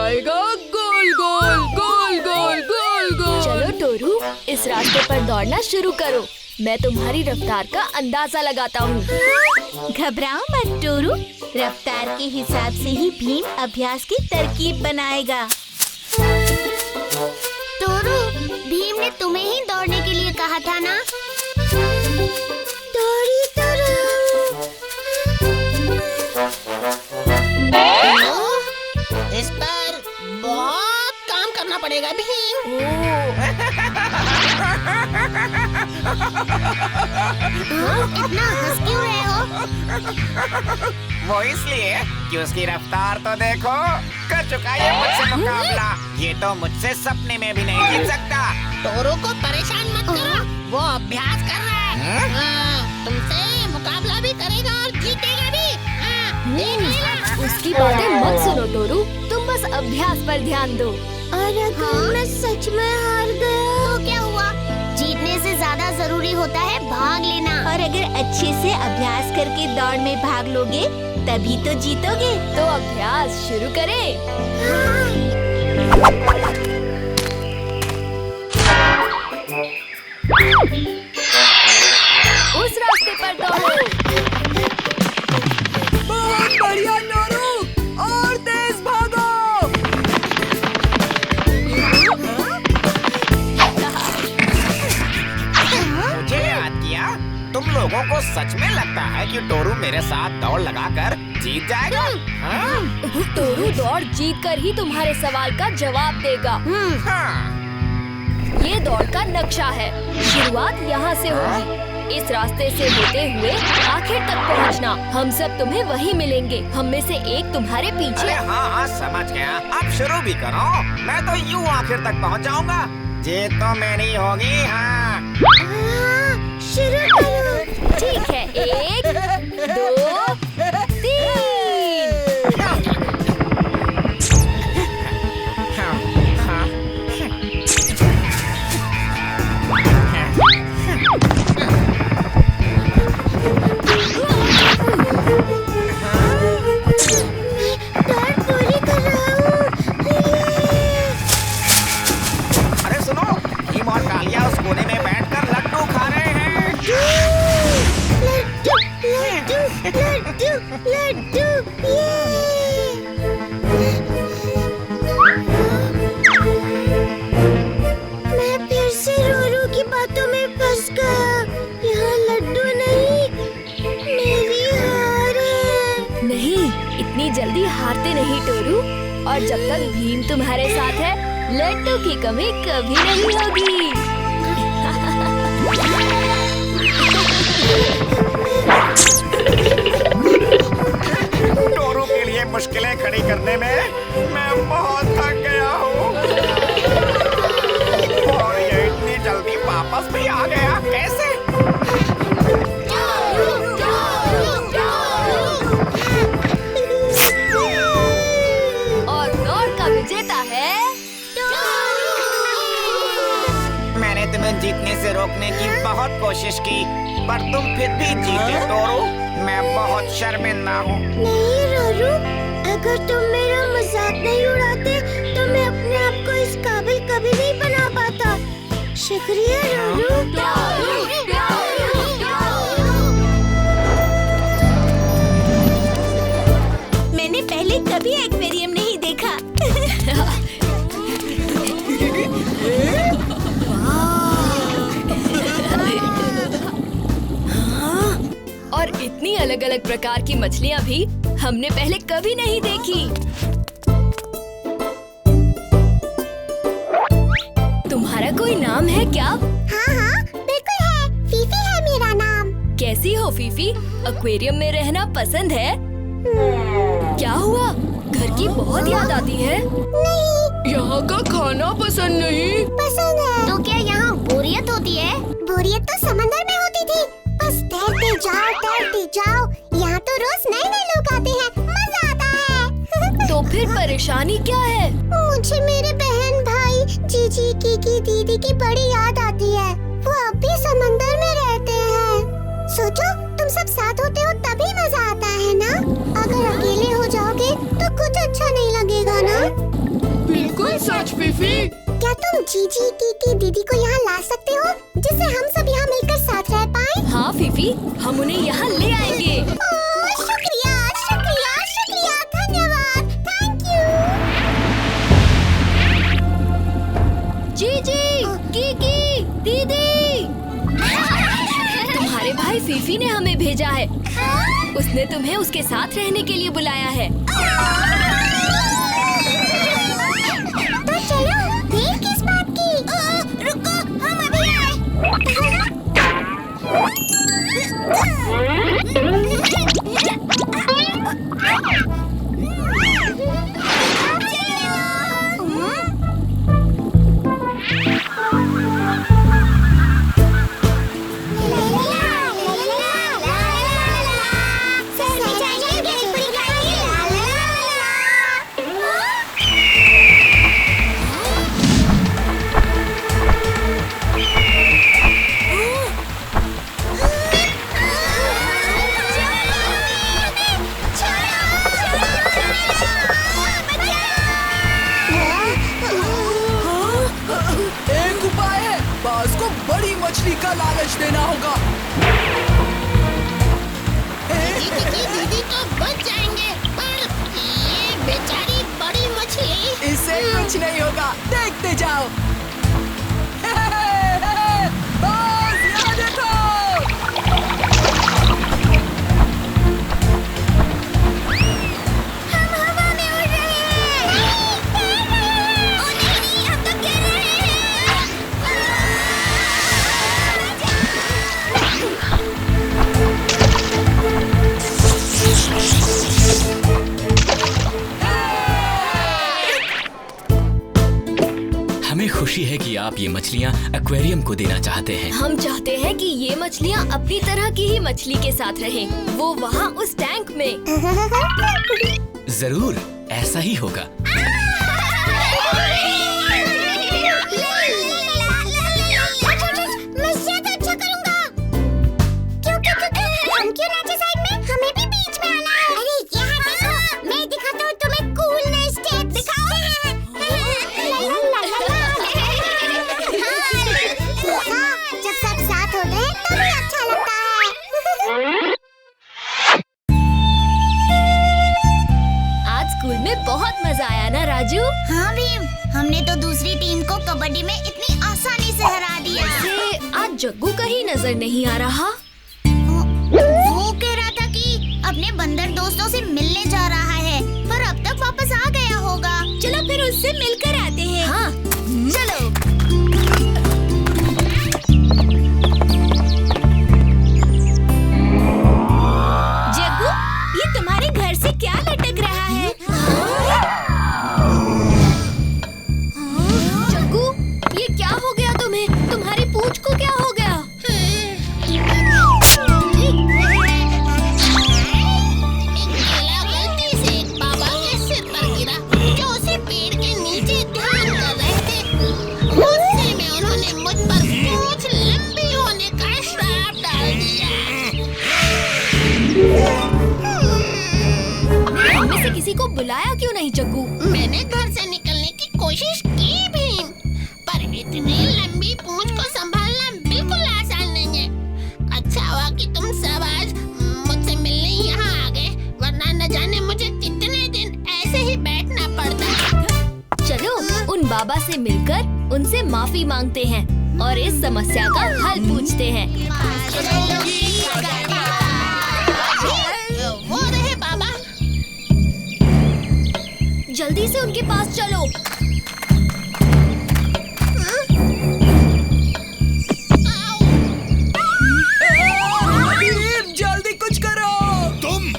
जाएगा गोल गोल गोल गोल गोल गोल। चलो टोरू, इस रास्ते पर दौड़ना शुरू करो। मैं तुम्हारी रफ्तार का अंदाजा लगाता हूँ। घबराओ मत टोरू, रफ्तार के हिसाब से ही भीम अभ्यास की तरकीब बनाएगा। टोरू, भीम ने तुम्हें ही दौड़ने के लिए कहा था ना? दौड़ी तो रहो। इस पर बहुत काम करना पड़ेगा भीम। इतना हंस क्यों रहे हो? वो इसलिए कि उसकी रफ्तार तो देखो। कर चुका ये मुझसे मुकाबला। ये तो मुझसे सपने में भी नहीं जीत सकता। टोरू को परेशान मत करो, वो अभ्यास कर रहा है। तुमसे मुकाबला भी करेगा और जीतेगा भी। देख लेना। उसकी बातें मत सुनो टोरू, तुम बस अभ्यास पर ध्यान दो। और अगर मैं सच में हार गया तो क्या हुआ? जीतने से ज्यादा जरूरी होता है भाग लेना। और अगर अच्छे से अभ्यास करके दौड़ में भाग लोगे तभी तो जीतोगे। तो अभ्यास शुरू करें। उस रास्ते पर दौड़ो। बहुत बढ़िया टोरू, और तेज भागो। मुझे याद किया। तुम लोगों को सच में लगता है कि टोरू मेरे साथ दौड़ लगाकर जीत जाएगा? टोरू दौड़ जीत कर ही तुम्हारे सवाल का जवाब देगा। हाँ। ये दौड़ का नक्शा है। शुरुआत यहाँ से होगी। इस रास्ते से होते हुए आखिर तक पहुँचना। हम सब तुम्हें वहीं मिलेंगे। हम में से एक तुम्हारे अरे पीछे। हाँ, समझ गया। अब शुरू भी करो। मैं तो यूँ आखिर तक पहुँच जाऊंगा। जीत तो मेरी होगी। हाँ। शुरू करो। ठीक है, 1 2 3। दौड़ पूरी कर रहा हूँ। अरे सुनो, भीम और कालिया उस कोने में बैठकर लड्डू खा रहे हैं। लड्डू लड्डू लड्डू मैं फिर से रोरू की बातों में फंस गया। यहाँ लड्डू नहीं, मेरी हार है। नहीं, इतनी जल्दी हारते नहीं टोरू। और जब तक भीम तुम्हारे साथ है, लड्डू की कमी कभी नहीं होगी। टोरू के लिए मुश्किलें खड़ी करने में मैं बहुत थक गया हूँ। और ये इतनी जल्दी वापस भी आ गया कैसे? और दौड़ का विजेता है मैंने तुम्हें जीतने से रोकने की बहुत कोशिश की, पर तुम फिर भी जीते टोरू। मैं बहुत शर्मिंदा हूँ। नहीं रोरू, अगर तुम मेरा मजाक नहीं उड़ाते तो मैं अपने आप को इस काबिल कभी नहीं बना पाता। शुक्रिया रोरू। मैंने पहले कभी एक्वेरियम नहीं देखा। और इतनी अलग अलग प्रकार की मछलियाँ भी हमने पहले कभी नहीं देखी। तुम्हारा कोई नाम है क्या? हाँ हाँ बिल्कुल है, फीफी है मेरा नाम। कैसी हो फीफी? एक्वेरियम में रहना पसंद है? क्या हुआ? घर की बहुत याद आती है? नहीं यहाँ का खाना पसंद नहीं? पसंद है। तो क्या यहाँ बोरियत होती है? बोरियत तो समंदर में होती थी। बस तैरते जाओ। यहाँ तो रोज नए नए लोग आते हैं, मजा आता है। तो फिर परेशानी क्या है? मुझे मेरे बहन भाई जीजी कीकी दीदी की बड़ी याद आती है। वो अब भी समंदर में रहते हैं। सोचो तुम सब साथ होते हो तभी मजा आता है ना। अगर अकेले हो जाओगे तो कुछ अच्छा नहीं लगेगा ना। जीजी, टीटी, दीदी को यहाँ ला सकते हो जिससे हम सब यहाँ मिलकर साथ रह पाएं? हाँ फीफी, हम उन्हें यहाँ ले आएंगे। ओह, शुक्रिया, शुक्रिया, शुक्रिया, धन्यवाद, थैंक यू। जीजी, कीकी, दीदी, तुम्हारे भाई फीफी ने हमें भेजा है। उसने तुम्हें उसके साथ रहने के लिए बुलाया है। तो चलो, देर किस बात की? रुको, हम अभी आए। एक उपाय है, बाज को बड़ी मछली का लालच देना होगा। दीदी तो बच जाएंगे, पर ये बेचारी बड़ी मछली। इससे कुछ नहीं होगा, देखते जाओ। बाज, यहाँ देखो। हम हवा में उड़ रहे हैं। ओ नहीं, हम तो गिर रहे हैं। हमें खुशी है कि आप ये मछलियाँ एक्वेरियम को देना चाहते हैं। हम चाहते हैं कि ये मछलियाँ अपनी तरह की ही मछली के साथ रहें। वो वहाँ उस टैंक में। जरूर, ऐसा ही होगा। मैं ज्यादा अच्छा करूँगा। क्यों हम क्यों नाचे साइड में? हमें भी बीच में आना है। अरे यहाँ देखो, मैं दिखाता हूँ तुम्हें कूल नए स्टेप। दिखाओ। जब सब साथ होते हैं तभी अच्छा लगता है। आज स्कूल में बहुत मजा आया ना राजू? हाँ भीम, हमने तो दूसरी टीम को कबड्डी में इतनी आसानी से हरा दिया। वैसे आज जग्गू कहीं नजर नहीं आ रहा। वो कह रहा था कि अपने बंदर दोस्तों से मिलने जा रहा है, पर अब तक वापस आ गया होगा। चलो फिर उससे मिलकर आते हैं। हाँ, चलो। जग्गू, ये तुम्हारे घर से क्या लटक रहा है? जग्गू, ये क्या हो गया तुम्हें? तुम्हारी पूंछ को क्या हो गया? केला गलती से बाबा के सिर पर गिरा, जो उसे पेड़ के नीचे ध्यान कर रहे थे। गुस्से में उन्होंने मुझ पर पूंछ लंबी होने का श्राप डाल दिया। हममें से किसी को बुलाया क्यों नहीं जग्गू? मैंने घर से निकलने की कोशिश की भी, पर इतनी लंबी पूंछ को संभालना बिल्कुल आसान नहीं है। अच्छा हुआ कि तुम सब आज मुझसे मिलने यहाँ आ गए, वरना न जाने मुझे कितने दिन ऐसे ही बैठना पड़ता। चलो उन बाबा से मिलकर उनसे माफी मांगते हैं और इस समस्या का हल पूछते हैं। वो रहे बाबा। जल्दी से उनके पास चलो। भीम, जल्दी कुछ करो। तुम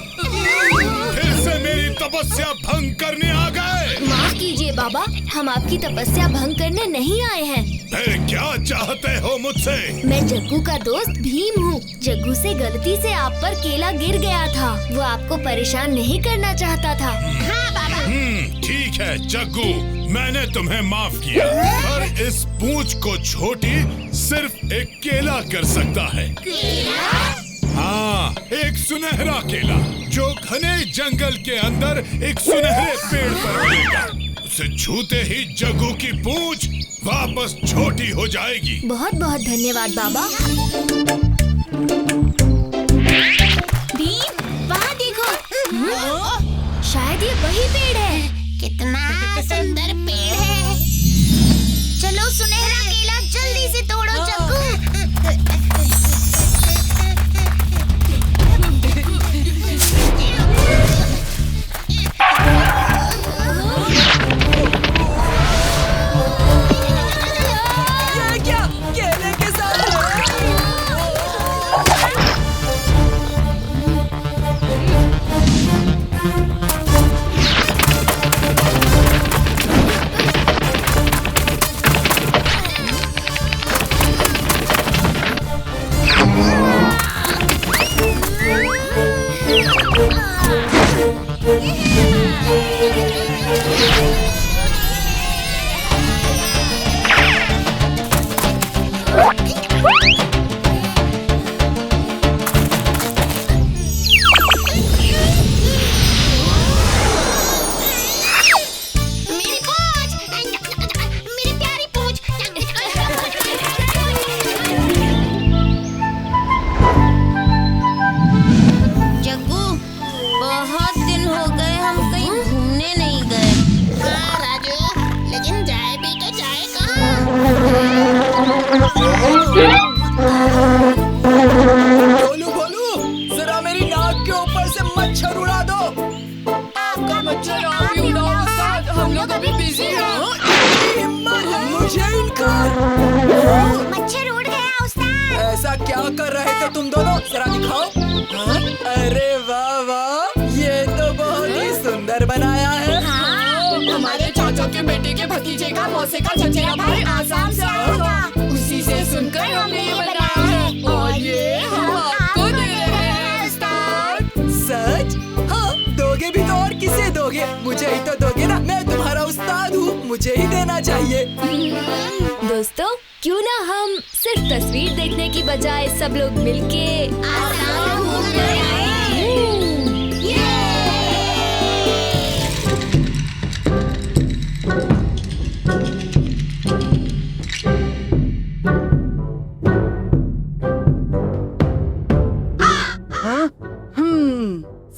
फिर से मेरी तपस्या भंग करने आ गए। माफ कीजिए बाबा, हम आपकी तपस्या भंग करने नहीं आए हैं। फिर क्या चाहते हो मुझसे? मैं जग्गू का दोस्त भीम हूँ। जग्गू से गलती से आप पर केला गिर गया था। वो आपको परेशान नहीं करना चाहता था। हाँ बाबा। ठीक है जग्गू, मैंने तुम्हें माफ किया, पर इस पूंछ को छोटी सिर्फ एक केला कर सकता है। हाँ, एक सुनहरा केला जो घने जंगल के अंदर एक सुनहरे पेड़ पर मिलेगा। इसे छूते ही जग्गू की पूंछ वापस छोटी हो जाएगी। बहुत बहुत धन्यवाद बाबा। भीम, वहाँ देखो। शायद ये वही पेड़ है। कितना सुंदर पेड़ है। चलो सुनहरा केला जल्दी से तोड़ो जग्गू। ये क्या केले के साथ मेरी पूंछ, मेरी प्यारी पूंछ। जग्गू, बहुत दिन हो गए हम कहीं घूमने नहीं गए। हाँ राजू, लेकिन जाए भी तो जाए कहाँ? गोलू गोलू, जरा मेरी नाक के ऊपर से मच्छर उड़ा दो। आपका मच्छर आप ही उड़ाओ उस्ताद, हम लोग अभी बिजी हैं। हिम्मत है मुझे इनकार। मच्छर उड़ गया उस्ताद। ऐसा क्या कर रहे थे तुम दोनों, जरा दिखाओ। हाँ? अरे वाह वाह, ये तो बहुत ही सुंदर बनाया है। हमारे चाचा के बेटे के भतीजे का मौसे का चचेरा भाई आसाम से आया था, उसी से सुनकर हमने ये बनाया है और ये हम आपको दे रहे हैं उस्ताद। सच? हाँ, दोगे भी तो और किसे दोगे? मुझे ही तो दोगे ना, मैं तुम्हारा उस्ताद हूँ, मुझे ही देना चाहिए। दोस्तों, क्यों ना हम सिर्फ तस्वीर देखने की बजाय सब लोग मिलके आसाम घूम कर आए।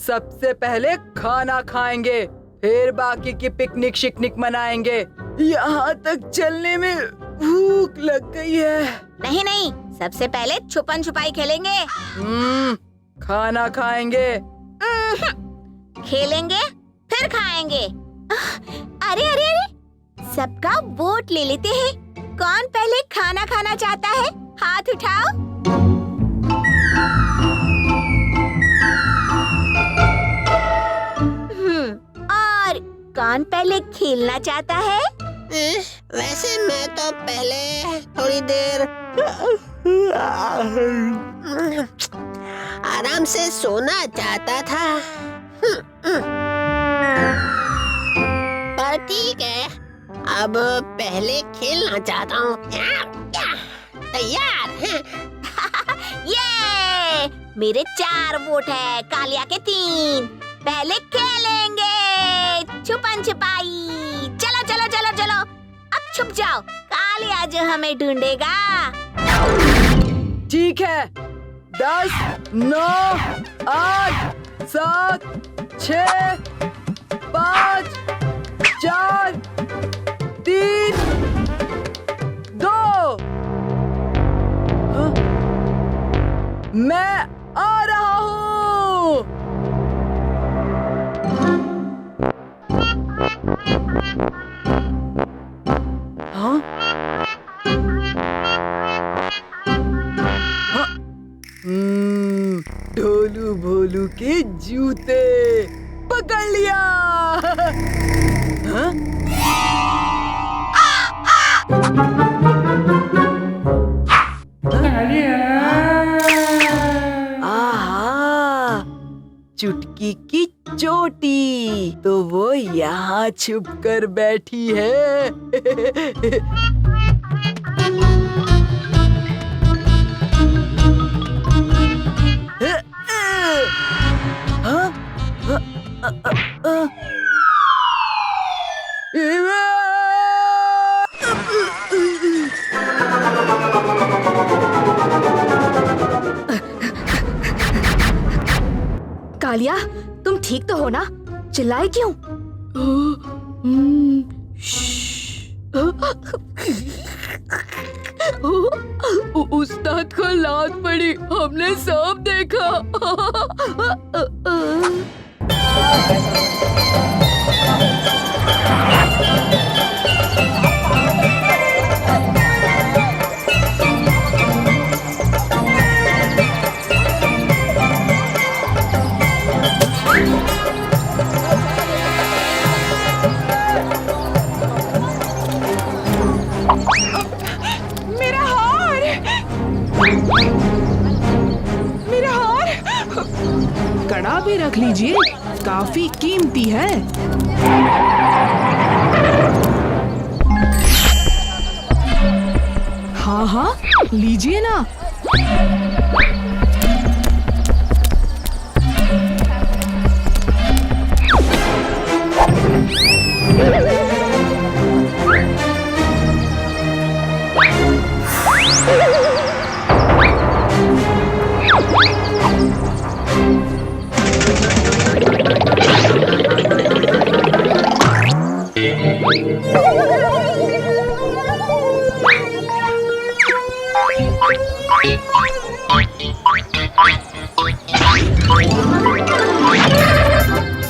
सबसे पहले खाना खाएंगे, फिर बाकी की पिकनिक शिकनिक मनाएंगे। यहाँ तक चलने में भूख लग गई है। नहीं नहीं, सबसे पहले छुपन छुपाई खेलेंगे। खाना खाएंगे। खेलेंगे फिर खाएंगे। अरे अरे अरे, सबका वोट ले लेते हैं। कौन पहले खाना खाना चाहता है? हाथ उठाओ। और कौन पहले खेलना चाहता है? वैसे मैं तो पहले थोड़ी देर आराम से सोना चाहता था। पर ठीक है, अब पहले खेलना चाहता हूँ। तैयार हैं? ये मेरे 4 वोट है, कालिया के 3। पहले खेलेंगे छुपन छुपाई। चलो चलो चलो चलो, अब छुप जाओ, कालिया जो हमें ढूंढेगा। ठीक है। 10, 9, 8, 7, 6, 5, 4, 3, 2। मैं आ रहा हूँ। हाँ? ढोलू भोलू के जूते पकड़ लिया। हाँ? आहा, चुटकी की चोटी तो वो यहाँ छुप कर बैठी है। हाँ? कालिया, तुम ठीक तो हो ना? चिल्लाए क्यों? उस्ताद को लात पड़ी, हमने सब देखा। कड़ा भी रख लीजिए, काफी कीमती है। हाँ हाँ, लीजिए ना।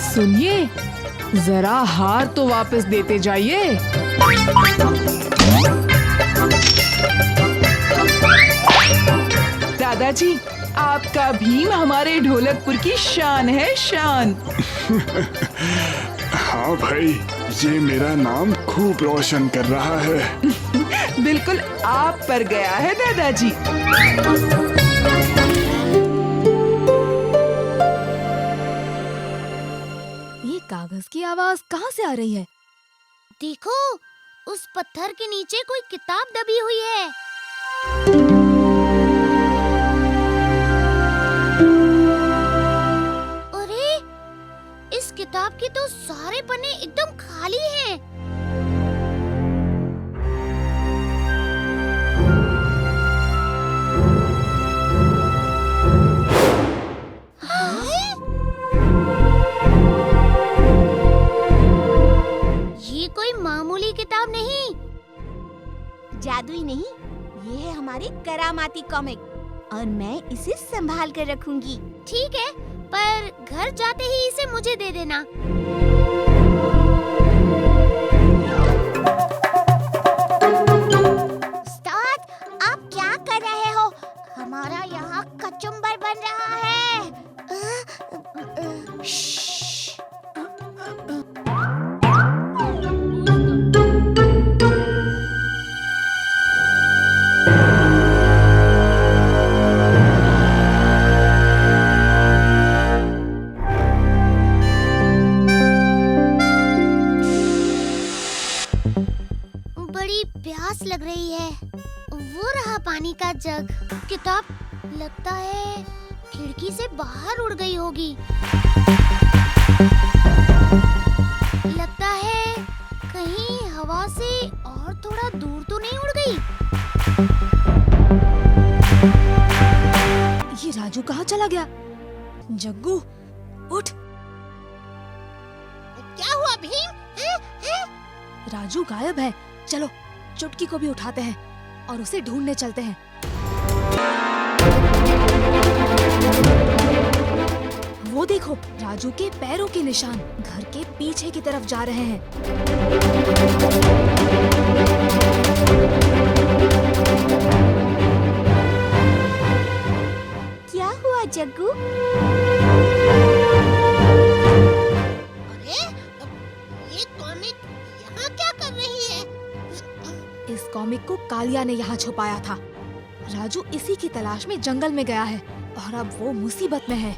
सुनिए, जरा हार तो वापस देते जाइए। दादाजी, आपका भीम हमारे ढोलकपुर की शान है, शान। हाँ भाई, ये मेरा नाम खूब रोशन कर रहा है। बिल्कुल आप पर गया है दादाजी। ये कागज की आवाज कहाँ से आ रही है? देखो, उस पत्थर के नीचे कोई किताब दबी हुई है। अरे, इस किताब के तो सारे पन्ने एकदम खाली हैं। ये कोई मामूली किताब नहीं। जादुई नहीं, ये है हमारी करामाती कॉमिक और मैं इसे संभाल कर रखूंगी। ठीक है, पर घर जाते ही इसे मुझे दे देना। उस्ताद, आप क्या कर रहे हो? हमारा यहाँ कचुम्बर बन रहा है। बड़ी प्यास लग रही है। वो रहा पानी का जग। किताब लगता है खिड़की से बाहर उड़ गई होगी। लगता है कहीं हवा से और थोड़ा दूर तो नहीं उड़ गई। ये राजू कहाँ चला गया? जग्गू, उठ। क्या हुआ भीम? राजू गायब है। चलो चुटकी को भी उठाते हैं और उसे ढूंढने चलते हैं। वो देखो, राजू के पैरों के निशान घर के पीछे की तरफ जा रहे हैं। क्या हुआ जग्गू? अरे, ये कॉमिक यहाँ क्या कर रही है? इस कॉमिक को कालिया ने यहाँ छुपाया था। राजू इसी की तलाश में जंगल में गया है और अब वो मुसीबत में है।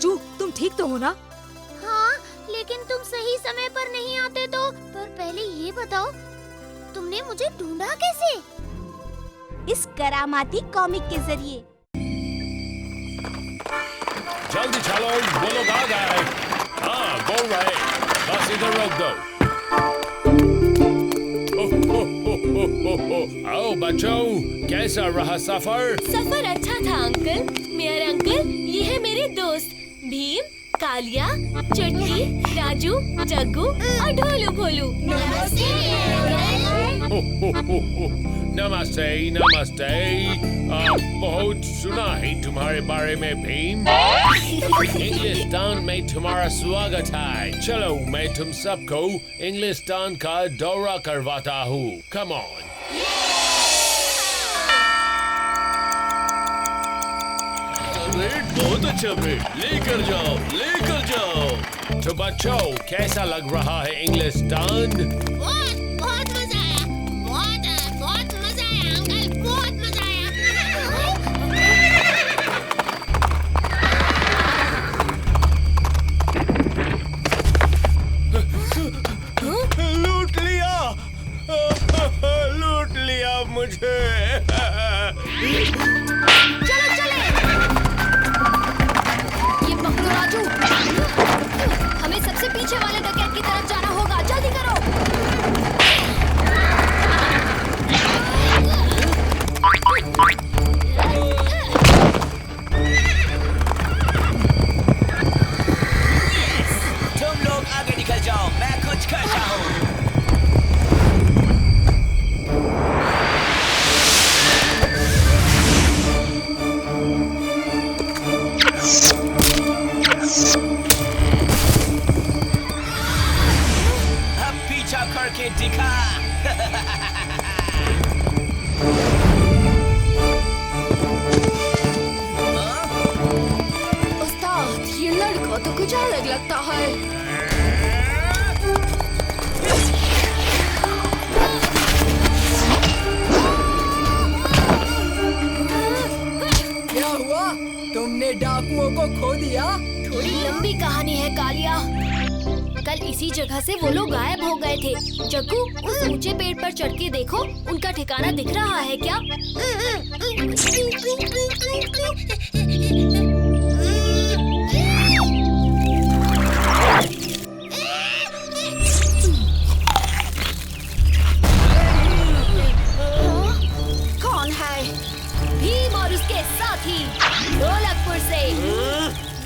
राजू, तुम ठीक तो हो ना? हाँ, लेकिन तुम सही समय पर नहीं आते तो। पर पहले ये बताओ, तुमने मुझे ढूंढा कैसे? इस करामाती कॉमिक के जरिए। जल्दी चलो, वो लोग आ गए। हाँ, बोल रहे, बस इधर रोक दो। आओ बच्चों, कैसा रहा सफर? सफर अच्छा था अंकल। मेयर अंकल, ये है मेरे दोस्त भीम, कालिया, चुटकी, राजू, जग्गू और ढोलू भोलू। नमस्ते नमस्ते। बहुत सुना है तुम्हारे बारे में भीम। इंग्लिस्तान में तुम्हारा स्वागत है। चलो मैं तुम सबको इंग्लिस्तान का दौरा करवाता हूँ। Come on. बहुत अच्छा ब्रेड, लेकर जाओ लेकर जाओ। तो बच्चों, कैसा लग रहा है इंग्लिस्तान? बहुत मजा आया। बहुत मजा आया अंकल, बहुत मजा लूट लिया मुझे। चलो चले। ये पकड़ो राजू। हमें सबसे पीछे वाले डकैत की तरफ जाना होगा। जल्दी करो। तुम लोग आगे निकल जाओ, मैं कुछ करता हूँ। अब पीछा करके दिखा। उस्ताद, ये लड़का तो कुछ अलग लगता है। क्या हुआ? तुमने डाकुओं को खो दिया? थोड़ी लंबी कहानी है कालिया। कल इसी जगह से वो लोग गायब हो गए थे। जग्गू, उस ऊंचे पेड़ पर चढ़ के देखो, उनका ठिकाना दिख रहा है क्या? कौन है? भीम और उसके साथी ढोलकपुर से।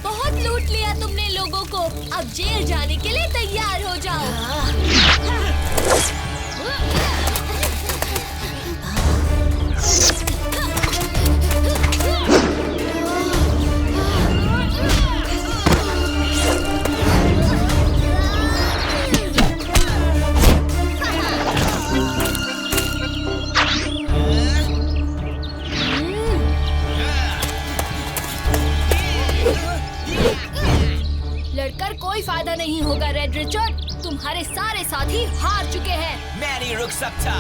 बहुत लूट लिया तुमने लोगों को। अब जेल जाने के लिए तैयार हो जाओ। लड़कर कोई फायदा नहीं होगा रेड रिचर्ड। तुम्हारे सारे साथी हार चुके हैं। मैं नहीं रुक सकता।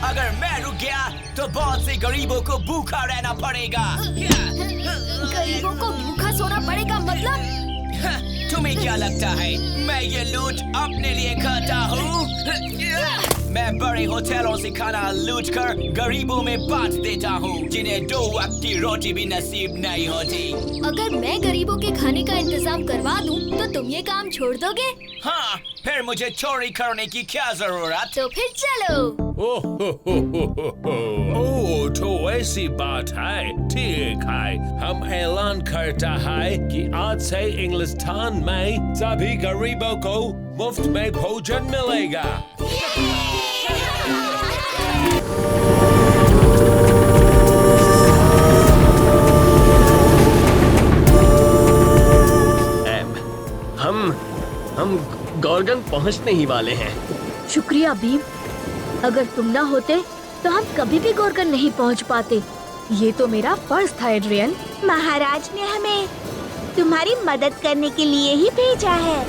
अगर मैं रुक गया तो बहुत से गरीबों को भूखा रहना पड़ेगा। गरीबों को भूखा सोना पड़ेगा मतलब? तुम्हें क्या लगता है मैं ये लूट अपने लिए करता हूँ? मैं बड़े होटलों से खाना लूट कर गरीबों में बांट देता हूँ, जिन्हें 2 वक्त की रोटी भी नसीब नहीं होती। अगर मैं गरीबों के खाने का इंतजाम करवा दूँ तो तुम ये काम छोड़ दोगे? हाँ, फिर मुझे चोरी करने की क्या जरूरत? तो फिर चलो। ओह, तो ऐसी बात है। ठीक है, हम ऐलान करता है कि आज से इंग्लिस्तान में सभी गरीबों को मुफ्त में भोजन मिलेगा। हम गॉर्गन पहुंचने ही वाले हैं। शुक्रिया भीम। अगर तुम ना होते तो हम कभी भी गॉर्गन नहीं पहुंच पाते। ये तो मेरा फर्ज था एड्रियन। महाराज ने हमें तुम्हारी मदद करने के लिए ही भेजा है।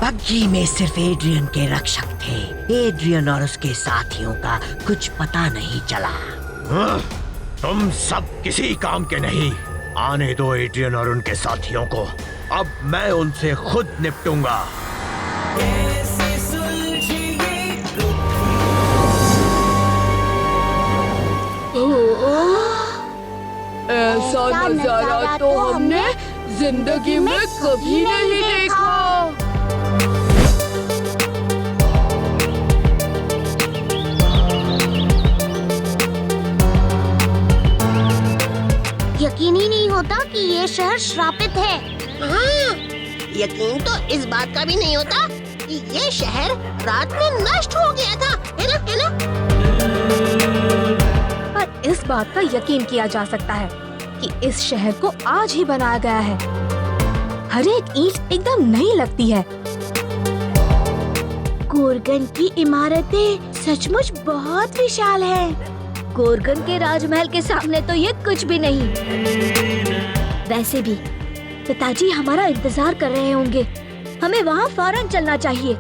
बग्घी में सिर्फ एड्रियन के रक्षक थे। एड्रियन और उसके साथियों का कुछ पता नहीं चला। तुम सब किसी काम के नहीं। आने दो एड्रियन और उनके साथियों को। अब मैं उनसे खुद निपटूंगा। ऐसा नजारा तो हमने जिंदगी में कभी नहीं देखा। यकीन ही नहीं होता कि ये शहर श्रापित है। हाँ, यकीन तो इस बात का भी नहीं होता कि ये शहर रात में नष्ट हो गया था, है ना? पर इस बात का यकीन किया जा सकता है कि इस शहर को आज ही बनाया गया है। हर एक ईंट एकदम नई लगती है। गोर्गन की इमारतें सचमुच बहुत विशाल हैं। गोर्गन के राजमहल के सामने तो ये कुछ भी नहीं। वैसे भी पिताजी हमारा इंतजार कर रहे होंगे। हमें वहाँ फौरन चलना चाहिए।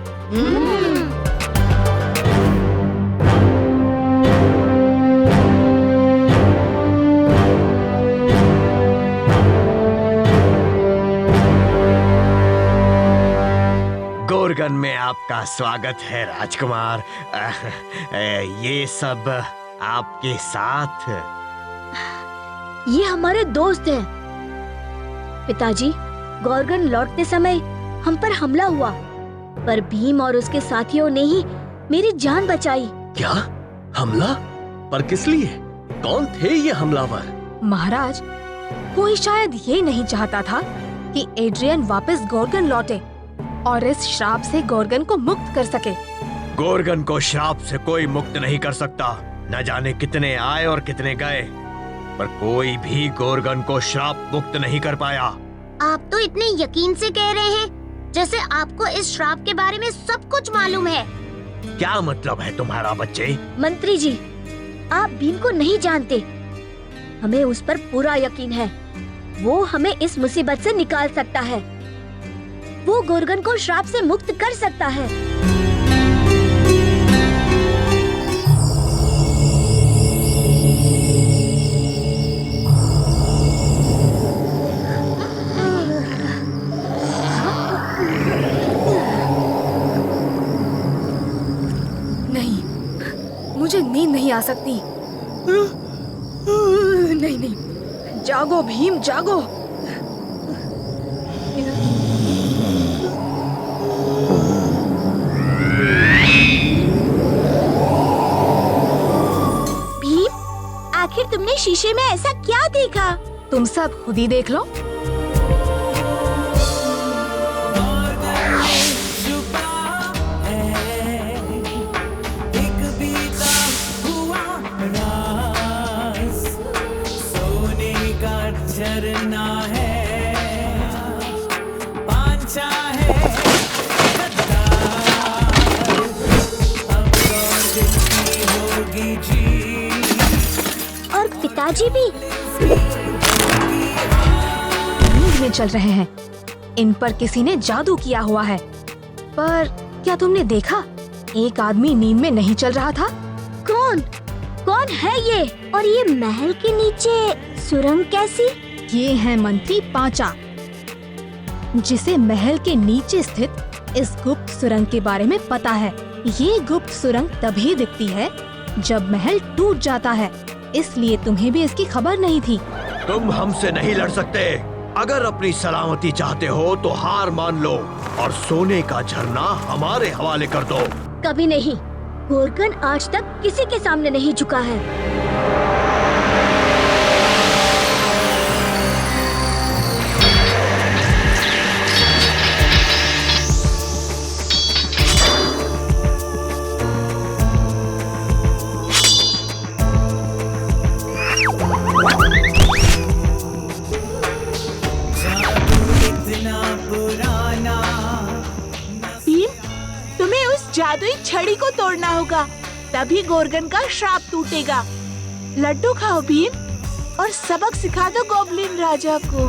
गोर्गन में आपका स्वागत है राजकुमार। ये सब आपके साथ। ये हमारे दोस्त हैं। पिताजी, गोर्गन लौटते समय हम पर हमला हुआ, पर भीम और उसके साथियों ने ही मेरी जान बचाई। क्या हमला? पर किस लिए? कौन थे ये हमलावर? महाराज, कोई शायद ये नहीं चाहता था कि एड्रियन वापस गोर्गन लौटे और इस श्राप से गोर्गन को मुक्त कर सके। गोर्गन को श्राप से कोई मुक्त नहीं कर सकता। न जाने कितने आए और कितने गए, पर कोई भी गोर्गन को श्राप मुक्त नहीं कर पाया। आप तो इतने यकीन से कह रहे हैं जैसे आपको इस श्राप के बारे में सब कुछ मालूम है। क्या मतलब है तुम्हारा बच्चे? मंत्री जी, आप भीम को नहीं जानते। हमें उस पर पूरा यकीन है। वो हमें इस मुसीबत से निकाल सकता है। वो गोर्गन को श्राप से मुक्त कर सकता है। मुझे नींद नहीं आ सकती। नहीं नहीं, जागो भीम, जागो। भीम, आखिर तुमने शीशे में ऐसा क्या देखा? तुम सब खुद ही देख लो। और पिताजी भी नींद में चल रहे हैं। इन पर किसी ने जादू किया हुआ है। पर क्या तुमने देखा, एक आदमी नींद में नहीं चल रहा था? कौन? कौन है ये? और ये महल के नीचे सुरंग कैसी? ये है मंत्री पांचा, जिसे महल के नीचे स्थित इस गुप्त सुरंग के बारे में पता है। ये गुप्त सुरंग तभी दिखती है जब महल टूट जाता है, इसलिए तुम्हें भी इसकी खबर नहीं थी। तुम हमसे नहीं लड़ सकते। अगर अपनी सलामती चाहते हो तो हार मान लो और सोने का झरना हमारे हवाले कर दो। कभी नहीं। गोर्गन आज तक किसी के सामने नहीं झुका है। जादुई छड़ी को तोड़ना होगा, तभी गोर्गन का श्राप टूटेगा। लड्डू खाओ भीम और सबक सिखा दो गोब्लिन राजा को।